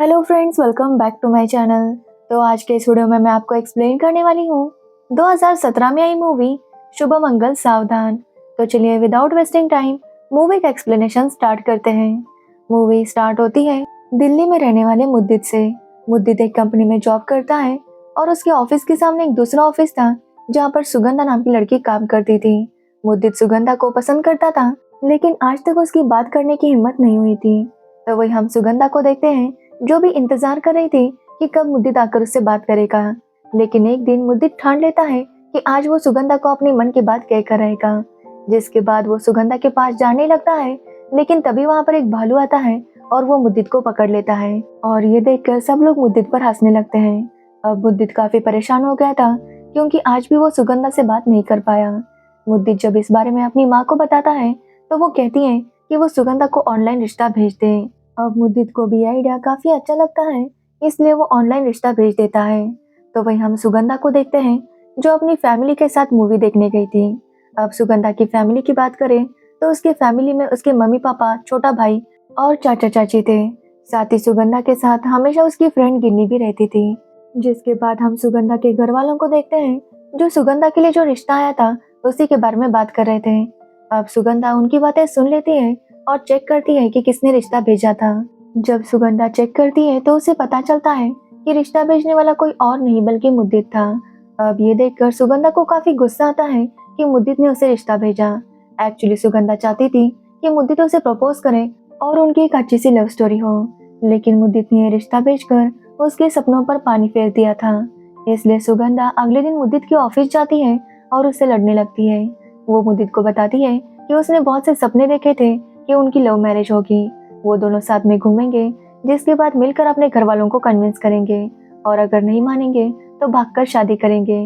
Hello friends, welcome back to my channel. तो आज के इस वीडियो में मैं आपको एक्सप्लेन करने वाली हूँ 2017 में आई मूवी शुभ मंगल सावधान। तो चलिए विदाउट वेस्टिंग टाइम मूवी का एक्सप्लेनेशन स्टार्ट करते हैं। मूवी स्टार्ट होती है दिल्ली में रहने वाले मुद्दित से। मुद्दित एक कंपनी में जॉब करता है और उसके ऑफिस के सामने एक दूसरा ऑफिस था जहाँ पर सुगंधा नाम की लड़की काम करती थी। मुद्दित सुगंधा को पसंद करता था, लेकिन आज तक उसकी बात करने की हिम्मत नहीं हुई थी। तो वही हम सुगंधा को देखते हैं जो भी इंतजार कर रही थी कि कब मुद्दित आकर उससे बात करेगा। लेकिन एक दिन मुद्दित ठान लेता है कि आज वो सुगंधा को अपनी मन की बात कहकर रहेगा। जिसके बाद वो सुगंधा के पास जाने लगता है, लेकिन तभी वहां पर एक भालू आता है और वो मुद्दित को पकड़ लेता है। और ये देखकर सब लोग मुद्दित पर हंसने लगते हैं। अब मुद्दित काफी परेशान हो गया था क्योंकि आज भी वो सुगंधा से बात नहीं कर पाया। मुद्दित जब इस बारे में अपनी माँ को बताता है तो वो कहती है कि वो सुगंधा को ऑनलाइन रिश्ता भेज दे। अब मुद्दित को भी आइडिया काफी अच्छा लगता है, इसलिए वो ऑनलाइन रिश्ता भेज देता है। तो वही हम सुगंधा को देखते हैं जो अपनी फैमिली के साथ मूवी देखने गई थी। अब सुगंधा की फैमिली की बात करें तो उसके फैमिली में उसके मम्मी पापा, छोटा भाई और चाचा चाची थे। साथ ही सुगंधा के साथ हमेशा उसकी फ्रेंड गिन्नी भी रहती थी। जिसके बाद हम सुगंधा के घर वालों को देखते हैं जो सुगंधा के लिए जो रिश्ता आया था उसी के बारे में बात कर रहे थे। अब सुगंधा उनकी बातें सुन लेती है और चेक करती है कि किसने रिश्ता भेजा था। जब सुगंधा चेक करती है तो उसे पता चलता है कि रिश्ता भेजने वाला कोई और नहीं बल्कि मुद्दित था। अब ये देखकर सुगंधा को काफी गुस्सा आता है कि मुद्दित ने उसे रिश्ता भेजा। एक्चुअली सुगंधा चाहती थी कि मुद्दित उसे प्रपोज करे और उनकी एक अच्छी सी लव स्टोरी हो, लेकिन मुद्दित ने ये रिश्ता भेजकर उसके सपनों पर पानी फेर दिया था। इसलिए सुगंधा अगले दिन मुद्दित के ऑफिस जाती है और उससे लड़ने लगती है। वो मुद्दित को बताती है कि उसने बहुत से सपने देखे थे कि उनकी लव मैरिज होगी, वो दोनों साथ में घूमेंगे, जिसके बाद मिलकर अपने घर वालों को कन्विंस करेंगे और अगर नहीं मानेंगे तो भागकर शादी करेंगे।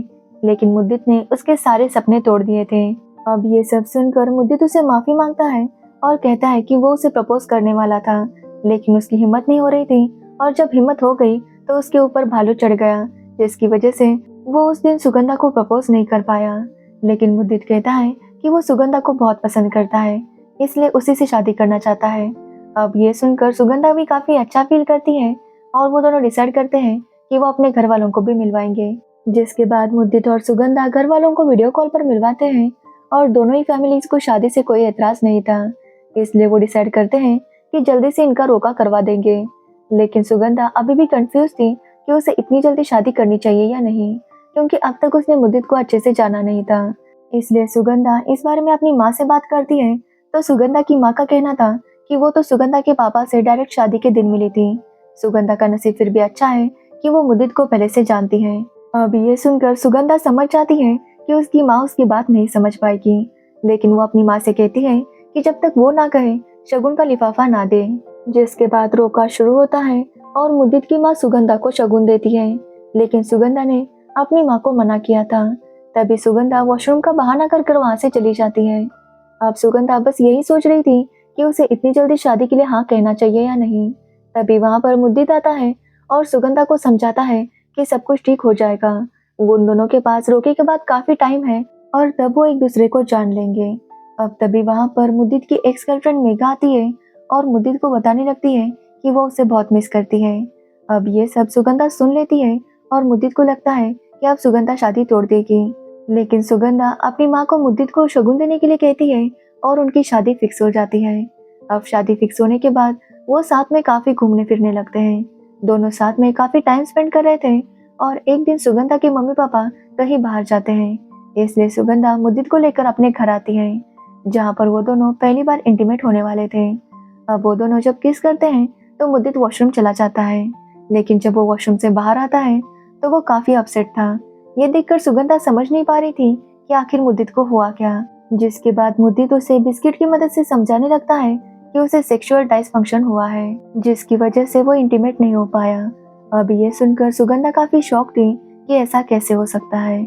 लेकिन मुद्दित ने उसके सारे सपने तोड़ दिए थे। अब ये सब सुनकर मुद्दित उसे माफी मांगता है और कहता है कि वो उसे प्रपोज करने वाला था, लेकिन उसकी हिम्मत नहीं हो रही थी और जब हिम्मत हो गई तो उसके ऊपर भालू चढ़ गया, जिसकी वजह से वो उस दिन सुगंधा को प्रपोज नहीं कर पाया। लेकिन मुद्दित कहता है कि वो सुगंधा को बहुत पसंद करता है, इसलिए उसी से शादी करना चाहता है। अब ये सुनकर सुगंधा भी काफी अच्छा फील करती है और वो दोनों डिसाइड करते हैं कि वो अपने घर वालों को भी मिलवाएंगे। जिसके बाद मुद्दित और सुगंधा घर वालों को वीडियो कॉल पर मिलवाते हैं और दोनों ही फैमिलीज को शादी से कोई एतराज नहीं था, इसलिए वो डिसाइड करते हैं कि जल्दी से इनका रोका करवा देंगे। लेकिन सुगंधा अभी भी कंफ्यूज थी कि उसे इतनी जल्दी शादी करनी चाहिए या नहीं, क्योंकि अब तक उसने मुद्दित को अच्छे से जाना नहीं था। इसलिए सुगंधा इस बारे में अपनी माँ से बात करती है तो सुगंधा की माँ का कहना था कि वो तो सुगंधा के पापा से डायरेक्ट शादी के दिन मिली थी। सुगंधा का नसीब फिर भी अच्छा है कि वो मुद्दित को पहले से जानती है। अब ये सुनकर सुगंधा समझ जाती है कि उसकी माँ उसकी बात नहीं समझ पाएगी, लेकिन वो अपनी माँ से कहती है कि जब तक वो ना कहे शगुन का लिफाफा ना दे। जिसके बाद रोका शुरू होता है और मुद्दित की माँ सुगंधा को शगुन देती है, लेकिन सुगंधा ने अपनी माँ को मना किया था। तभी सुगंधा वॉशरूम का बहाना कर वहां से चली जाती है। अब सुगंधा बस यही सोच रही थी कि उसे इतनी जल्दी शादी के लिए हाँ कहना चाहिए या नहीं। तभी वहां पर मुद्दित आता है और सुगंधा को समझाता है कि सब कुछ ठीक हो जाएगा। वो उन दोनों के पास रोके के बाद काफी टाइम है और तब वो एक दूसरे को जान लेंगे। अब तभी वहां पर मुद्दित की एक्स गर्लफ्रेंड मेघा आती है और मुद्दित को बताने लगती है कि वो उसे बहुत मिस करती है। अब ये सब सुगंधा सुन लेती है और मुद्दित को लगता है कि अब सुगंधा शादी तोड़ देगी। लेकिन सुगंधा अपनी माँ को मुद्दित को शगुन देने के लिए कहती है और उनकी शादी फिक्स हो जाती है। अब शादी फिक्स होने के बाद वो साथ में काफी घूमने फिरने लगते हैं। दोनों साथ में काफी टाइम स्पेंड कर रहे थे और एक दिन सुगंधा के मम्मी पापा कहीं बाहर जाते हैं, इसलिए सुगंधा मुद्दित को लेकर अपने घर आती है, जहाँ पर वो दोनों पहली बार इंटीमेट होने वाले थे। अब वो दोनों जब किस करते हैं तो मुद्दित वॉशरूम चला जाता है, लेकिन जब वो वॉशरूम से बाहर आता है तो वो काफी अपसेट था। ये देखकर सुगंधा समझ नहीं पा रही थी कि आखिर मुद्दित को हुआ क्या। जिसके बाद मुद्दित उसे बिस्किट की मदद से समझाने लगता है कि उसे सेक्सुअल डायसफंक्शन हुआ है, जिसकी वजह से वो इंटीमेट नहीं हो पाया। अब ये सुनकर सुगंधा काफी शॉक थी कि ऐसा कैसे हो सकता है,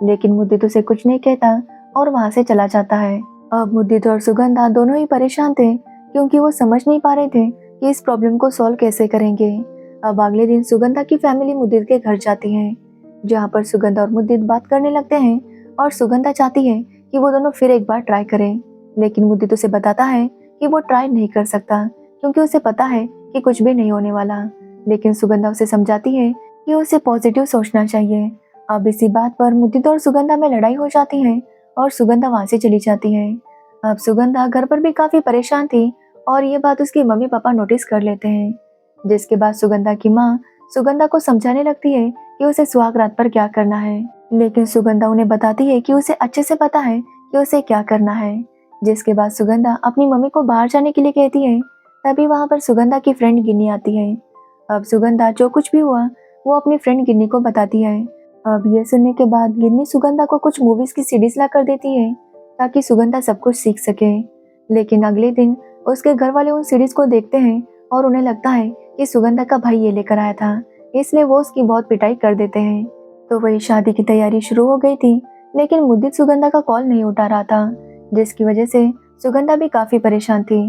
लेकिन मुद्दित उसे कुछ नहीं कहता और वहां से चला जाता है। अब मुद्दित और सुगंधा दोनों ही परेशान थे क्योंकि वो समझ नहीं पा रहे थे कि इस प्रॉब्लम को सॉल्व कैसे करेंगे। अब अगले दिन सुगंधा की फैमिली मुद्दित के घर जाती है, जहाँ पर सुगंधा और मुद्दित बात करने लगते हैं और सुगंधा चाहती है कि वो दोनों फिर एक बार ट्राई करें, लेकिन मुद्दित उसे बताता है कि वो ट्राई नहीं कर सकता क्योंकि उसे पता है कि कुछ भी नहीं होने वाला। लेकिन सुगंधा उसे समझाती है कि उसे पॉजिटिव सोचना चाहिए। अब इसी बात पर मुद्दित और सुगंधा में लड़ाई हो जाती है और सुगंधा वहां से चली जाती है। अब सुगंधा घर पर भी काफी परेशान थी और ये बात उसके मम्मी पापा नोटिस कर लेते हैं। जिसके बाद सुगंधा की माँ सुगंधा को समझाने लगती है कि उसे सुहाग रात पर क्या करना है, लेकिन सुगंधा उन्हें बताती है कि उसे अच्छे से पता है कि उसे क्या करना है। जिसके बाद सुगंधा अपनी मम्मी को बाहर जाने के लिए कहती है। तभी वहां पर सुगंधा की फ्रेंड गिन्नी आती है। अब सुगंधा जो कुछ भी हुआ वो अपनी फ्रेंड गिन्नी को बताती है। अब ये सुनने के बाद गिन्नी सुगंधा को कुछ मूवीज की सीरीज ला कर देती है ताकि सुगंधा सब कुछ सीख सके। लेकिन अगले दिन उसके घर वाले उन सीरीज को देखते हैं और उन्हें लगता है कि सुगंधा का भाई ये लेकर आया था, इसलिए वो उसकी बहुत पिटाई कर देते हैं। तो वही शादी की तैयारी शुरू हो गई थी, लेकिन मुद्दित सुगंधा का कॉल नहीं उठा रहा था, जिसकी वजह से सुगंधा भी काफी परेशान थी।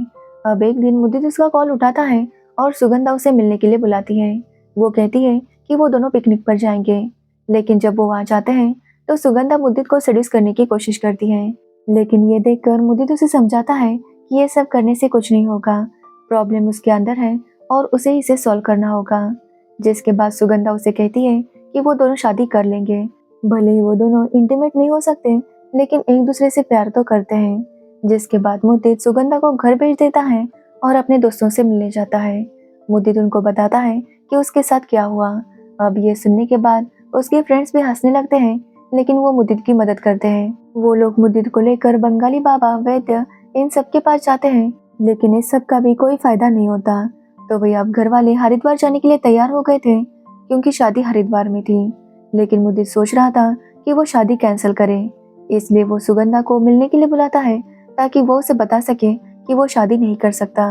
अब एक दिन मुद्दित उसका कॉल उठाता है और सुगंधा उसे मिलने के लिए बुलाती है। वो कहती है कि वो दोनों पिकनिक पर जाएंगे, लेकिन जब वो वहां जाते हैं तो सुगंधा मुद्दित को सेड्यूस करने की कोशिश करती है। लेकिन ये देखकर मुद्दित उसे समझाता है कि ये सब करने से कुछ नहीं होगा, प्रॉब्लम उसके अंदर है और उसे इसे सॉल्व करना होगा। जिसके बाद सुगंधा उसे कहती है कि वो दोनों शादी कर लेंगे। भले ही वो दोनों इंटीमेट नहीं हो सकते, लेकिन एक दूसरे से प्यार तो करते हैं। जिसके बाद मुद्दित सुगंधा को घर भेज देता है और अपने दोस्तों से मिलने जाता है। मुद्दित उनको बताता है कि उसके साथ क्या हुआ। अब ये सुनने के बाद उसके फ्रेंड्स भी हंसने लगते हैं, लेकिन वो मुद्दित की मदद करते हैं। वो लोग मुद्दित को लेकर बंगाली बाबा, वैद्य, इन सब के पास जाते हैं, लेकिन इस सब का भी कोई फायदा नहीं होता। तो वही अब घर वाले हरिद्वार जाने के लिए तैयार हो गए थे, क्योंकि शादी हरिद्वार में थी। लेकिन मुद्दित सोच रहा था कि वो शादी कैंसिल करे, इसलिए वो सुगंधा को मिलने के लिए बुलाता है ताकि वो उसे बता सके कि वो शादी नहीं कर सकता।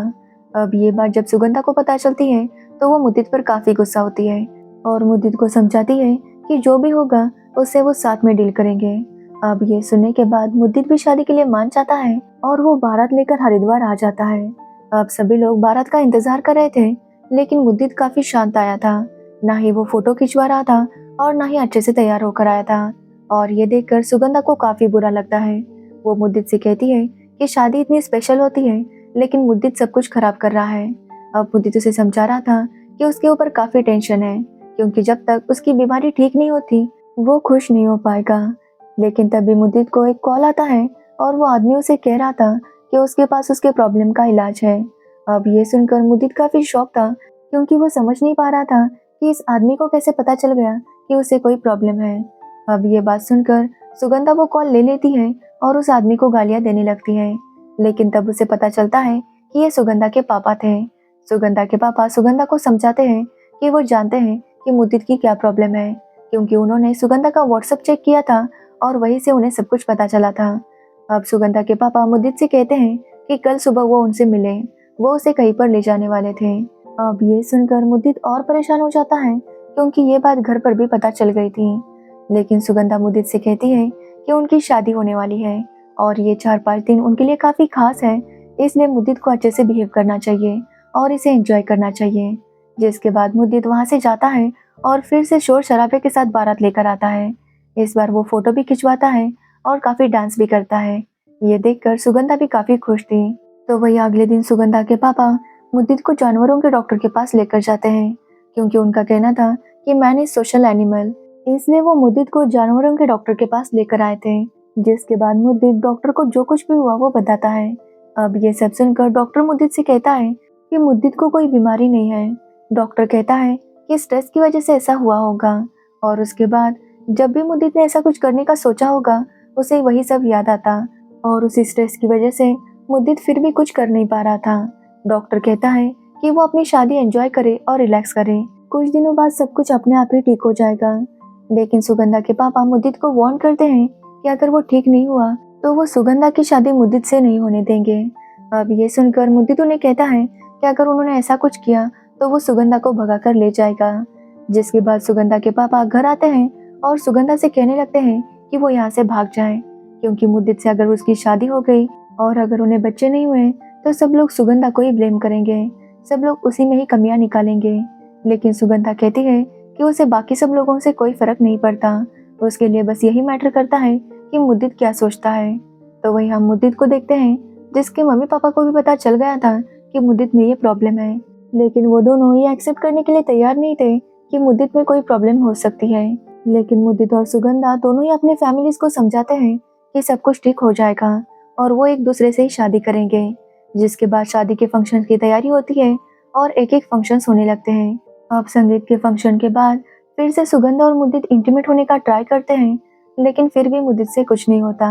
अब ये बात जब सुगंधा को पता चलती है तो वो मुद्दित पर काफी गुस्सा होती है और मुद्दित को समझाती है कि जो भी होगा उससे वो साथ में डील करेंगे। अब ये सुनने के बाद मुद्दित भी शादी के लिए मान जाता है और वो बारात लेकर हरिद्वार आ जाता है। अब सभी लोग बारात का इंतजार कर रहे थे, लेकिन मुद्दित काफी शांत आया था। ना ही वो फोटो खिंचवा रहा था और ना ही अच्छे से तैयार होकर आया था। और ये देखकर सुगंधा को काफी बुरा लगता है। वो मुद्दित से कहती है कि शादी इतनी स्पेशल होती है, लेकिन मुद्दित सब कुछ खराब कर रहा है। अब मुद्दित उसे समझा रहा था कि उसके ऊपर काफी टेंशन है, क्योंकि जब तक उसकी बीमारी ठीक नहीं होती वो खुश नहीं हो पाएगा। लेकिन तभी मुद्दित को एक कॉल आता है और वो आदमी उसे कह रहा था कि उसके पास उसके प्रॉब्लम का इलाज है। अब ये सुनकर मुद्दित काफी शॉक था, क्योंकि वो समझ नहीं पा रहा था कि इस आदमी को कैसे पता चल गया कि उसे कोई प्रॉब्लम है। अब ये बात सुनकर सुगंधा वो कॉल ले लेती है और उस आदमी को गालियां देने लगती है। लेकिन तब उसे पता चलता है कि ये सुगंधा के पापा थे। सुगंधा के पापा सुगंधा को समझाते हैं कि वो जानते हैं कि मुद्दित की क्या प्रॉब्लम है, क्योंकि उन्होंने सुगंधा का व्हाट्सएप चेक किया था और वहीं से उन्हें सब कुछ पता चला था। अब सुगंधा के पापा मुद्दित से कहते हैं कि कल सुबह वो उनसे मिले, वो उसे कहीं पर ले जाने वाले थे। अब ये सुनकर मुद्दित और परेशान हो जाता है, क्योंकि ये बात घर पर भी पता चल गई थी। लेकिन सुगंधा मुद्दित से कहती है कि उनकी शादी होने वाली है और ये 4-5 दिन उनके लिए काफी खास है, इसलिए मुद्दित को अच्छे से बिहेव करना चाहिए और इसे एंजॉय करना चाहिए। जिसके बाद मुद्दित वहां से जाता है और फिर से शोर शराबे के साथ बारात लेकर आता है। इस बार वो फोटो भी खिंचवाता है और काफी डांस भी करता है। ये देखकर सुगंधा भी काफी खुश थी। तो वही अगले दिन सुगंधा के पापा मुद्दित को जानवरों के डॉक्टर के पास लेकर जाते हैं, क्योंकि उनका कहना था कि मैन इज सोशल एनिमल, इसलिए वो मुद्दित को जानवरों के डॉक्टर के पास लेकर आए थे। जिसके बाद मुद्दित डॉक्टर को जो कुछ भी हुआ वो बताता है। अब ये सब सुनकर डॉक्टर मुद्दित से कहता है कि मुद्दित को कोई बीमारी नहीं है। डॉक्टर कहता है कि स्ट्रेस की वजह से ऐसा हुआ होगा, और उसके बाद जब भी मुद्दित ने ऐसा कुछ करने का सोचा होगा उसे वही सब याद आता, और उसी स्ट्रेस की वजह से मुद्दित फिर भी कुछ कर नहीं पा रहा था। डॉक्टर कहता है कि वो अपनी शादी एंजॉय करे और रिलैक्स करे, कुछ दिनों बाद सब कुछ अपने आप ही ठीक हो जाएगा। लेकिन सुगंधा के पापा मुद्दित को वार्न करते हैं कि अगर वो ठीक नहीं हुआ तो वो सुगंधा की शादी मुद्दित से नहीं होने देंगे। अब ये सुनकर मुद्दित उन्हें कहता है कि अगर उन्होंने ऐसा कुछ किया तो वो सुगंधा को भगा कर ले जाएगा। जिसके बाद सुगंधा के पापा घर आते हैं और सुगंधा से कहने लगते हैं कि वो यहाँ से भाग जाए, क्योंकि मुद्दित से अगर उसकी शादी हो गई और अगर उन्हें बच्चे नहीं हुए तो सब लोग सुगंधा को ही ब्लेम करेंगे, सब लोग उसी में ही कमियां निकालेंगे। लेकिन सुगंधा कहती है कि उसे बाकी सब लोगों से कोई फर्क नहीं पड़ता, उसके लिए बस यही मैटर करता है कि मुद्दित क्या सोचता है। तो वही हम मुद्दित को देखते हैं, जिसके मम्मी पापा को भी पता चल गया था कि मुद्दित में ये प्रॉब्लम है। लेकिन वो दोनों ये एक्सेप्ट करने के लिए तैयार नहीं थे कि मुद्दित में कोई प्रॉब्लम हो सकती है। लेकिन मुद्दित और सुगंधा दोनों ही अपने फैमिलीज को समझाते हैं कि सब कुछ ठीक हो जाएगा और वो एक दूसरे से ही शादी करेंगे। जिसके बाद शादी के फंक्शन की तैयारी होती है और एक एक फंक्शन होने लगते हैं। अब संगीत के फंक्शन के बाद फिर से सुगंधा और मुद्दित इंटीमेट होने का ट्राई करते हैं, लेकिन फिर भी मुद्दित से कुछ नहीं होता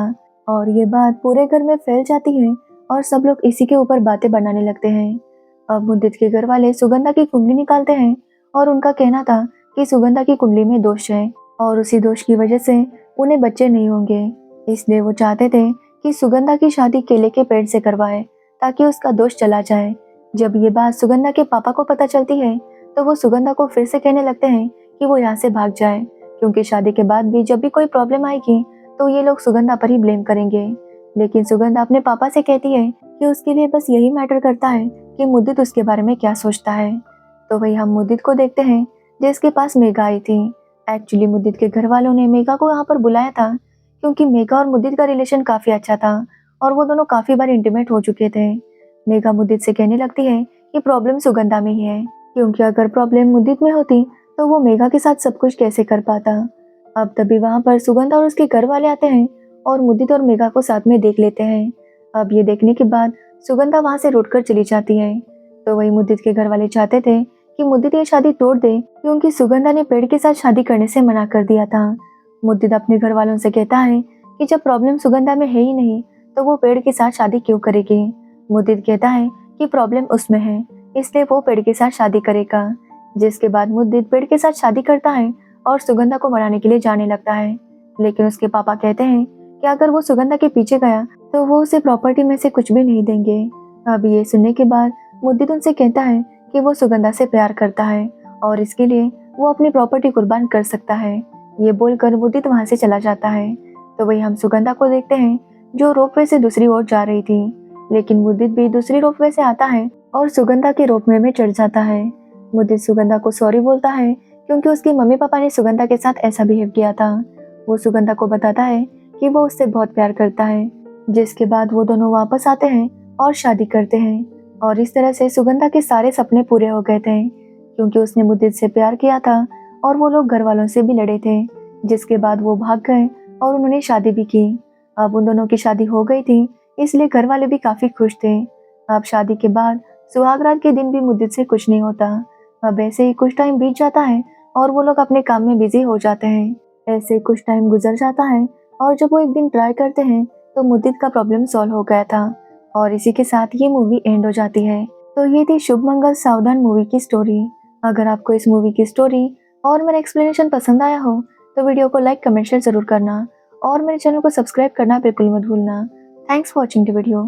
और ये बात पूरे घर में फैल जाती है और सब लोग इसी के ऊपर बातें बनाने लगते हैं। अब मुद्दित के घर वाले सुगंधा की कुंडली निकालते हैं और उनका कहना था कि सुगंधा की कुंडली में दोष है और उसी दोष की वजह से उन्हें बच्चे नहीं होंगे। इसलिए वो चाहते थे कि सुगंधा की शादी केले के पेड़ से करवाए ताकि उसका दोष चला जाए। जब ये बात सुगंधा के पापा को पता चलती है तो वो सुगंधा को फिर से कहने लगते हैं कि वो यहाँ से भाग जाए, क्योंकि शादी के बाद भी जब भी कोई प्रॉब्लम आएगी तो ये लोग सुगंधा पर ही ब्लेम करेंगे। लेकिन सुगंधा अपने पापा से कहती है कि उसके लिए बस यही मैटर करता है कि मुद्दित उसके बारे में क्या सोचता है। तो वही हम मुद्दित को देखते हैं जिसके पास मेघा आई थी। एक्चुअली मुद्दित के घर वालों ने मेघा को यहाँ पर बुलाया था क्योंकि मेघा और मुद्दित का रिलेशन काफी अच्छा था और वो दोनों काफी बार इंटीमेट हो चुके थे। मेघा मुद्दित से कहने लगती है कि प्रॉब्लम सुगंधा में ही है, क्योंकि अगर प्रॉब्लम मुद्दित में होती तो वो मेघा के साथ सब कुछ कैसे कर पाता। अब तभी वहाँ पर सुगंधा और उसके घर वाले आते हैं और मुद्दित और मेघा को साथ में देख लेते हैं। अब ये देखने के बाद सुगंधा वहाँ से रूठकर चली जाती है। तो वही मुद्दित के घर वाले चाहते थे कि मुद्दित ये शादी तोड़ दे, क्योंकि सुगंधा ने पेड़ के साथ शादी करने से मना कर दिया था। मुद्दित अपने घर वालों से कहता है कि जब प्रॉब्लम सुगंधा में है ही नहीं तो वो पेड़ के साथ शादी क्यों करेगी। मुद्दित कहता है कि प्रॉब्लम उसमें है, इसलिए वो पेड़ के साथ शादी करेगा। जिसके बाद मुद्दित पेड़ के साथ शादी करता है और सुगंधा को मनाने के लिए जाने लगता है। लेकिन उसके पापा कहते हैं कि अगर वो सुगंधा के पीछे गया तो वो उसे प्रॉपर्टी में से कुछ भी नहीं देंगे। अब ये सुनने के बाद मुद्दित उनसे कहता है कि वो सुगंधा से प्यार करता है और इसके लिए वो अपनी प्रॉपर्टी कुर्बान कर सकता है। ये बोलकर मुद्दित वहां से चला जाता है। तो वही हम सुगंधा को देखते हैं जो रोपवे से दूसरी ओर जा रही थी। लेकिन मुद्दित भी दूसरी रोपवे से आता है और सुगंधा के रोपवे में चढ़ जाता है। मुद्दित सुगंधा को सॉरी बोलता है क्योंकि उसके मम्मी पापा ने सुगंधा के साथ ऐसा बिहेव किया था। वो सुगंधा को बताता है कि वो उससे बहुत प्यार करता है। जिसके बाद वो दोनों वापस आते हैं और शादी करते हैं और इस तरह से सुगंधा के सारे सपने पूरे हो गए थे, क्योंकि उसने मुद्दित से प्यार किया था और वो लोग घर वालों से भी लड़े थे। जिसके बाद वो भाग गए और उन्होंने शादी भी की। अब उन दोनों की शादी हो गई थी, इसलिए घर वाले भी काफी खुश थे। अब शादी के बाद सुहाग रात के दिन भी मुद्दित से कुछ नहीं होता। अब ऐसे ही कुछ टाइम बीत जाता है और वो लोग अपने काम में बिजी हो जाते हैं। ऐसे कुछ टाइम गुजर जाता है और जब वो एक दिन ट्राई करते हैं तो मुद्दित का प्रॉब्लम सॉल्व हो गया था और इसी के साथ ये मूवी एंड हो जाती है। तो ये थी शुभ मंगल सावधान मूवी की स्टोरी। अगर आपको इस मूवी की स्टोरी और मेरा एक्सप्लेनेशन पसंद आया हो तो वीडियो को लाइक कमेंट शेयर जरूर करना और मेरे चैनल को सब्सक्राइब करना बिल्कुल मत भूलना। Thanks for watching the video.